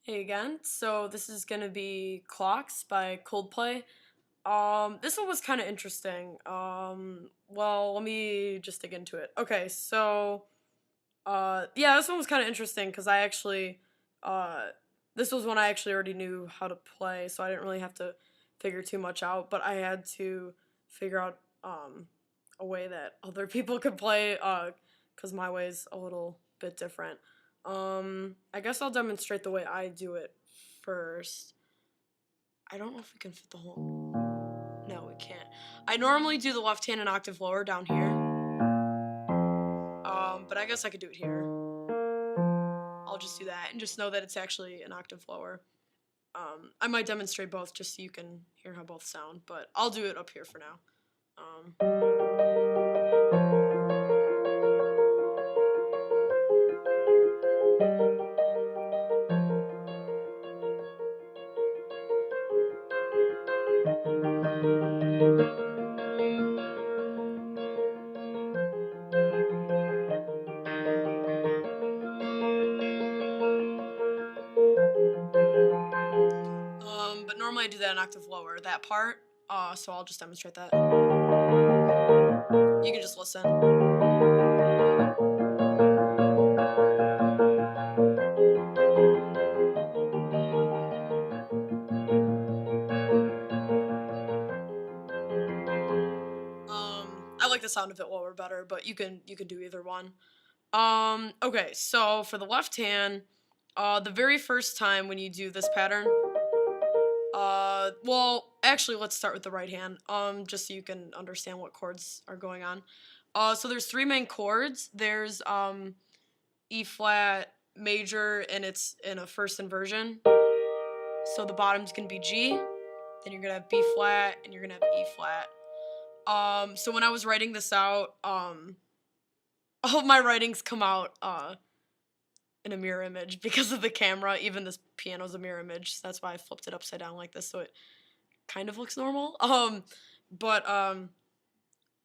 Hey again. So this is gonna be Clocks by Coldplay. This one was kind of interesting. Well, let me just dig into it. Okay, so yeah, this one was kind of interesting because uh, this was one I actually already knew how to play, so I didn't really have to figure too much out. But I had to figure out a way that other people could play, because my way is a little bit different. I guess I'll demonstrate the way I do it first. I don't know if we can fit the whole. No, we can't. I normally do the left hand an octave lower down here. But I guess I could do it here. I'll just do that and just know that it's actually an octave lower. I might demonstrate both just so you can hear how both sound, but I'll do it up here for now. But normally I do that an octave lower, that part. So I'll just demonstrate that. You can just listen. I like the sound of it lower better, but you can do either one. Okay, so for the left hand, the very first time when you do this pattern, well, actually, let's start with the right hand, just so you can understand what chords are going on. So there's three main chords. There's E flat major, and it's in a first inversion. So the bottom's gonna be G, then you're gonna have B flat, and you're gonna have E flat. So when I was writing this out, all of my writings come out in a mirror image because of the camera. Even this piano's a mirror image. So that's why I flipped it upside down like this, so it kind of looks normal. But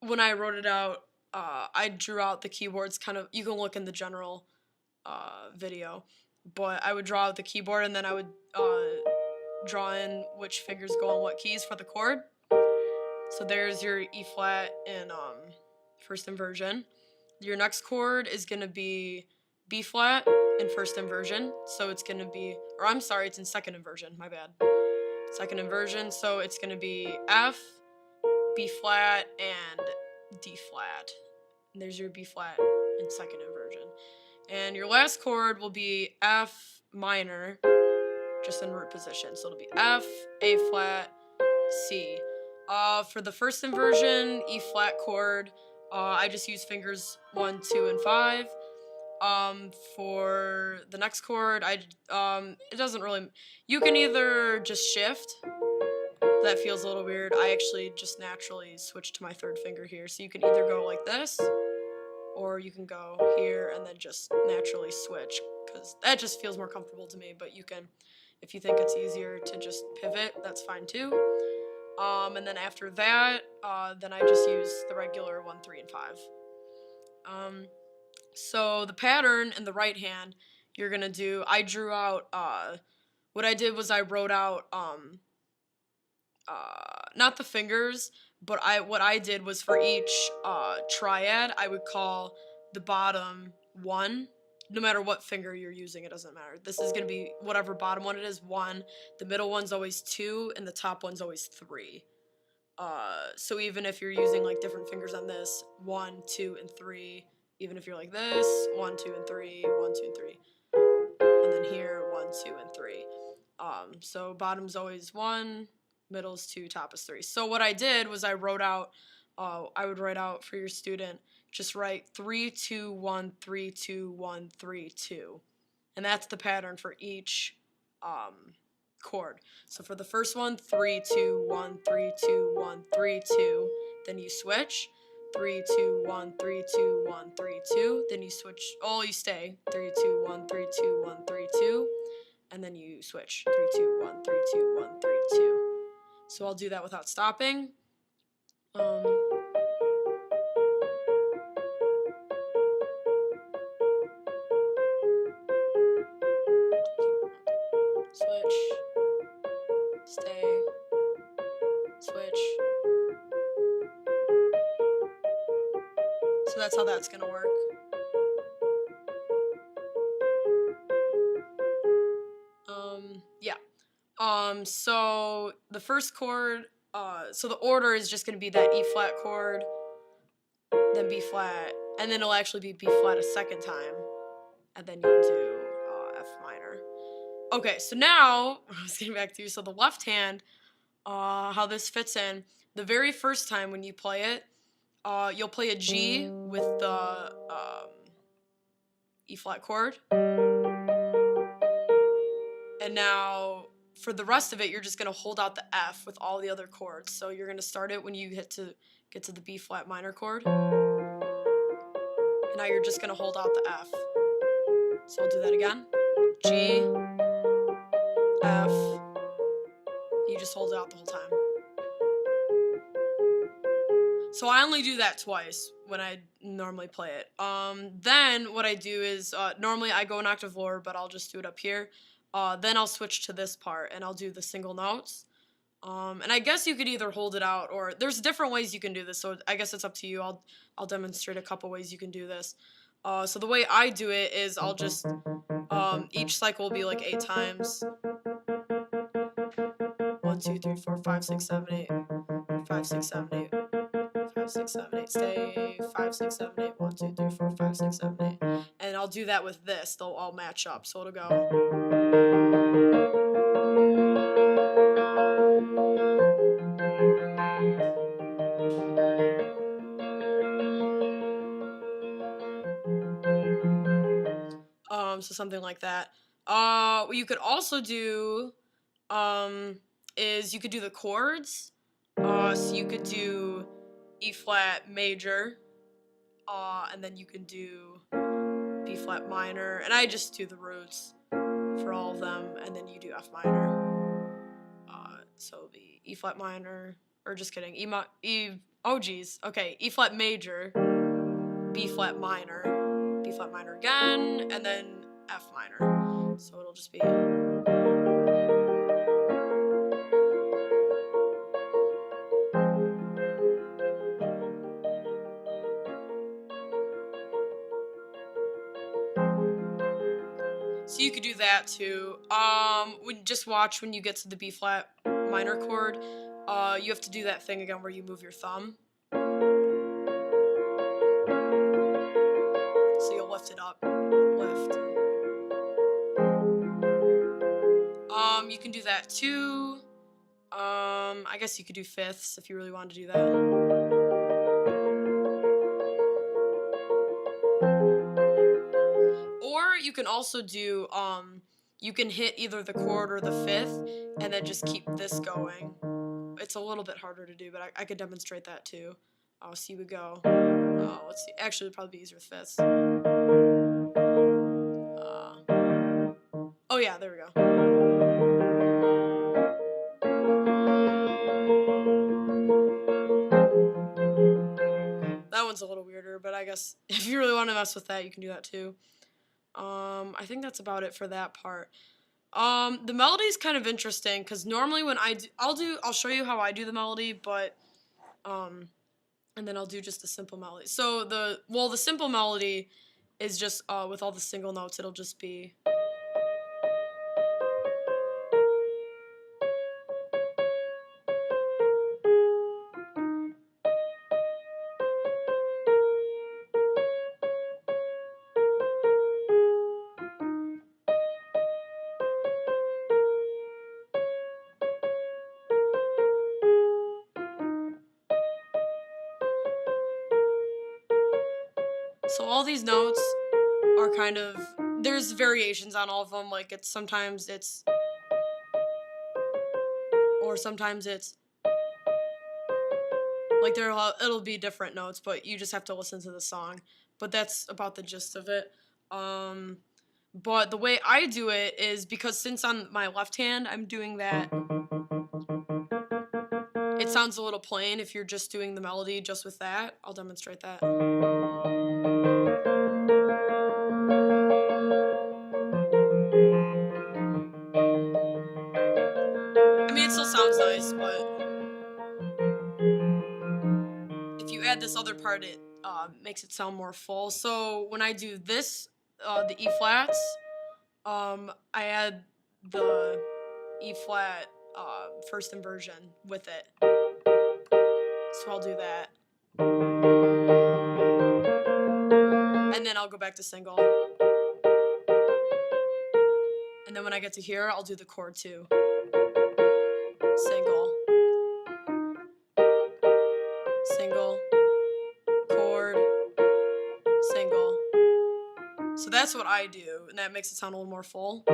when I wrote it out, I drew out the keyboards. Kind of, you can look in the general video, but I would draw out the keyboard and then I would draw in which fingers go on what keys for the chord. So there's your E flat in first inversion. Your next chord is gonna be B flat in first inversion. So it's gonna be, or I'm sorry, it's in second inversion. My bad. Second inversion. So it's gonna be F, B flat, and D flat. And there's your B flat in second inversion. And your last chord will be F minor, just in root position. So it'll be F, A flat, C. For the first inversion, E flat chord, I just use fingers 1, 2, and 5. For the next chord, it doesn't really. You can either just shift. That feels a little weird. I actually just naturally switch to my third finger here. So you can either go like this, or you can go here and then just naturally switch, because that just feels more comfortable to me. But you can, if you think it's easier to just pivot, that's fine too. And then after that, then I just use the regular 1, 3, and 5. So the pattern in the right hand, you're gonna do. I drew out. What I did was I wrote out not the fingers, but what I did was for each triad, I would call the bottom 1. No matter what finger you're using, it doesn't matter. This is gonna be whatever bottom one it is, 1. The middle one's always 2, and the top one's always 3. So even if you're using like different fingers on this, 1, 2, and 3. Even if you're like this, 1, 2, and 3, 1, 2, and 3, and then here 1, 2, and 3. So bottom's always 1, middle's 2, top is 3. So what I did was I wrote out. I would write out for your student. Just write 3, 2, 1, 3, 2, 1, 3, 2, and that's the pattern for each chord. So for the first one, 3, 2, 1, 3, 2, 1, 3, 2. Then you switch. 3, 2, 1, 3, 2, 1, 3, 2. Then you switch. Oh, you stay. 3, 2, 1, 3, 2, 1, 3, 2. And then you switch. 3, 2, 1, 3, 2, 1, 3, 2. So I'll do that without stopping. that's how that's gonna work. Yeah. So the first chord, so the order is just gonna be that E flat chord, then B flat, and then it'll actually be B flat a second time, and then you'll do F minor. Okay, so now I was getting back to, so the left hand, how this fits in. The very first time when you play it, you'll play a G with the E flat chord, and now for the rest of it, you're just gonna hold out the F with all the other chords. So you're gonna start it when you get to the B flat minor chord, and now you're just gonna hold out the F. So I'll do that again. G, F. You just hold it out the whole time. So I only do that twice when I normally play it. Then what I do is, normally I go an octave lower, but I'll just do it up here. Then I'll switch to this part and I'll do the single notes. And I guess you could either hold it out, or there's different ways you can do this. So I guess it's up to you. I'll demonstrate a couple ways you can do this. So the way I do it is I'll just, each cycle will be like 8 times. 1, 2, 3, 4, 5, 6, 7, 8. 5, 6, 7, 8. 5, 6, 7, 8. Stay. 5, 6, 7, 8. 1, 2, 3, 4, 5, 6, 7, 8. And I'll do that with this. They'll all match up. So it'll go. So something like that. What you could also do, is you could do the chords. So you could do E flat major, and then you can do B flat minor, and I just do the roots for all of them, and then you do F minor. So it'll be E flat minor, or just kidding, oh geez, okay, E flat major, B flat minor again, and then F minor. So it'll just be. So you could do that too. Just watch when you get to the B flat minor chord. You have to do that thing again where you move your thumb. So you'll lift it up. Lift. You can do that too. I guess you could do fifths if you really wanted to do that. Or you can also do, you can hit either the chord or the fifth, and then just keep this going. It's a little bit harder to do, but I could demonstrate that too. So you would go, let's see, actually it'd probably be easier with fifths. Oh yeah, there we go. That one's a little weirder, but I guess if you really want to mess with that, you can do that too. I think that's about it for that part. The melody is kind of interesting because normally when I'll show you how I do the melody, but and then I'll do just a simple melody. So the simple melody is just with all the single notes. It'll just be. So all these notes are kind of, there's variations on all of them. Like sometimes it's, or sometimes it's, like it'll be different notes, but you just have to listen to the song. But that's about the gist of it. But the way I do it is because since on my left hand I'm doing that, it sounds a little plain if you're just doing the melody just with that. I'll demonstrate that. I mean, it still sounds nice, but if you add this other part, makes it sound more full. So when I do this, the E flats, I add the E flat first inversion with it. So I'll do that. And then I'll go back to single. And then when I get to here, I'll do the chord too. Single. Single. Chord. Single. So that's what I do, and that makes it sound a little more full.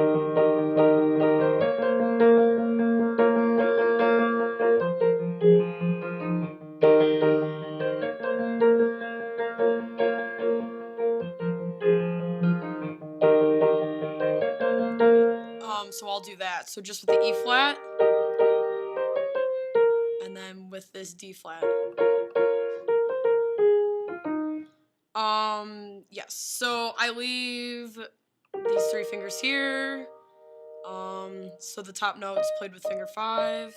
So I'll do that. So just with the E flat, and then with this D flat. Yes. So I leave these 3 fingers here. So the top note's played with finger 5.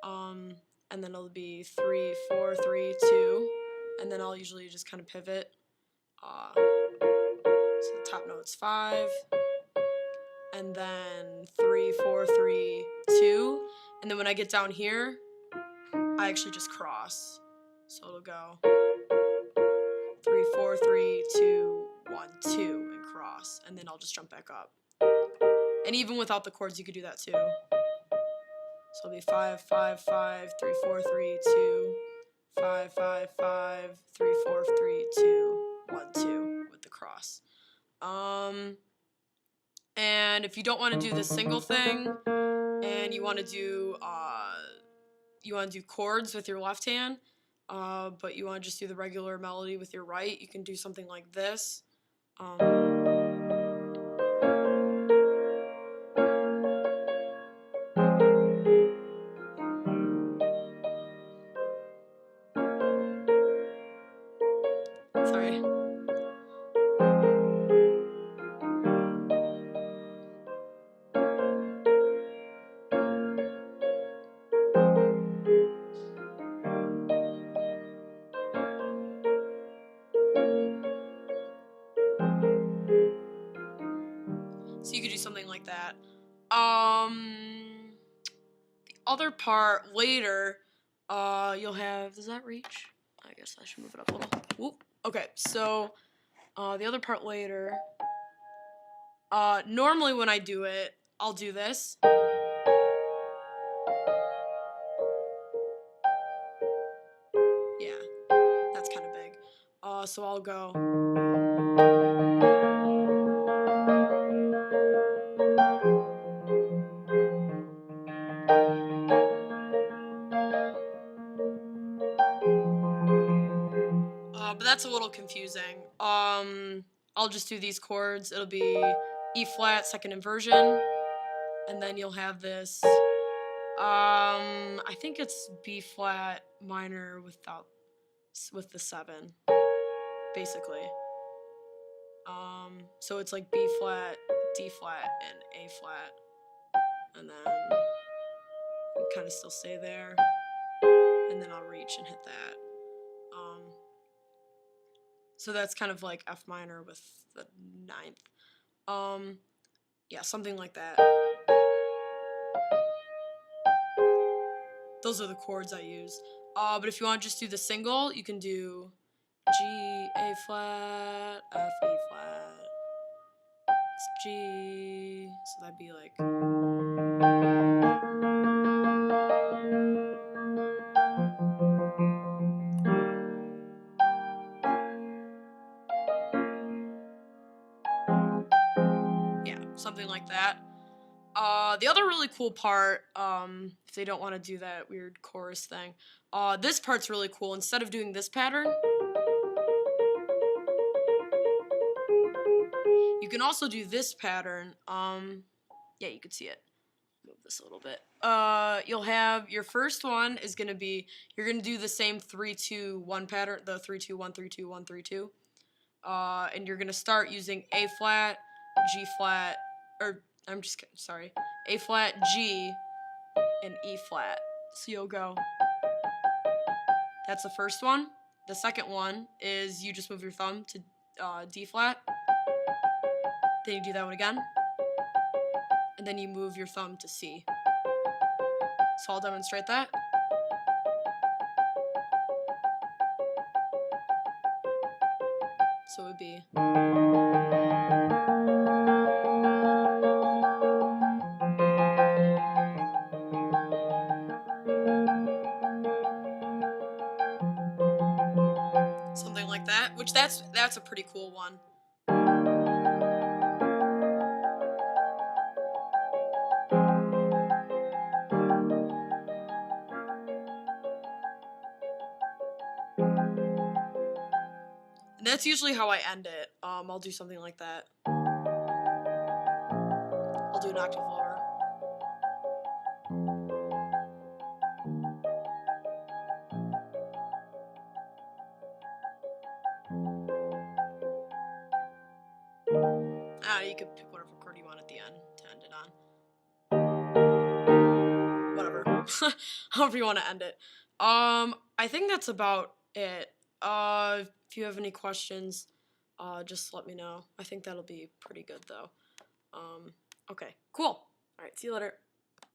And then it'll be 3, 4, 3, 2, and then I'll usually just kind of pivot. So the top note's 5, and then 3, 4, 3, 2, and then when I get down here, I actually just cross. So it'll go 3, 4, 3, 2, 1, 2, and cross, and then I'll just jump back up. And even without the chords, you could do that too. So it'll be 5, 5, 5, 3, 4, 3, 2, 5, 5, 5, 3, 4, 3, 2, 1, 2 with the cross. And if you don't want to do the single thing, and you want to do chords with your left hand, but you want to just do the regular melody with your right, you can do something like this. Sorry. So you could do something like that. The other part later, you'll have, does that reach? I guess I should move it up a little. Whoop. Okay, so the other part later, normally when I do it, I'll do this. Yeah, that's kind of big. So I'll go. But that's a little confusing. I'll just do these chords. It'll be E flat, second inversion, and then you'll have this. I think it's B flat minor with the 7, basically. So it's like B flat, D flat, and A flat, and then you kind of still stay there, and then I'll reach and hit that. So that's kind of like F minor with the 9th. Yeah, something like that. Those are the chords I use. But if you want to just do the single, you can do G, A flat, F, E flat. It's G, so that'd be like. Yeah, something like that. The other really cool part, if they don't want to do that weird chorus thing, this part's really cool. Instead of doing this pattern, you can also do this pattern. Yeah, you can see it. Move this a little bit. You'll have your first one is gonna be, you're gonna do the same 3-2-1 pattern, the 3-2-1, 3-2-1, 3-2. And you're gonna start using A flat, G flat, or I'm just kidding, sorry, A flat, G, and E flat. So you'll go. That's the first one. The second one is you just move your thumb to D flat. Then you do that one again. And then you move your thumb to C. So I'll demonstrate that. So it would be. Something like that, which that's a pretty cool one. And that's usually how I end it. I'll do something like that. I'll do an octave lower. You could pick whatever chord you want at the end to end it on. Whatever. However you want to end it. I think that's about it. If you have any questions, just let me know. I think that'll be pretty good though. Okay, cool. All right, see you later.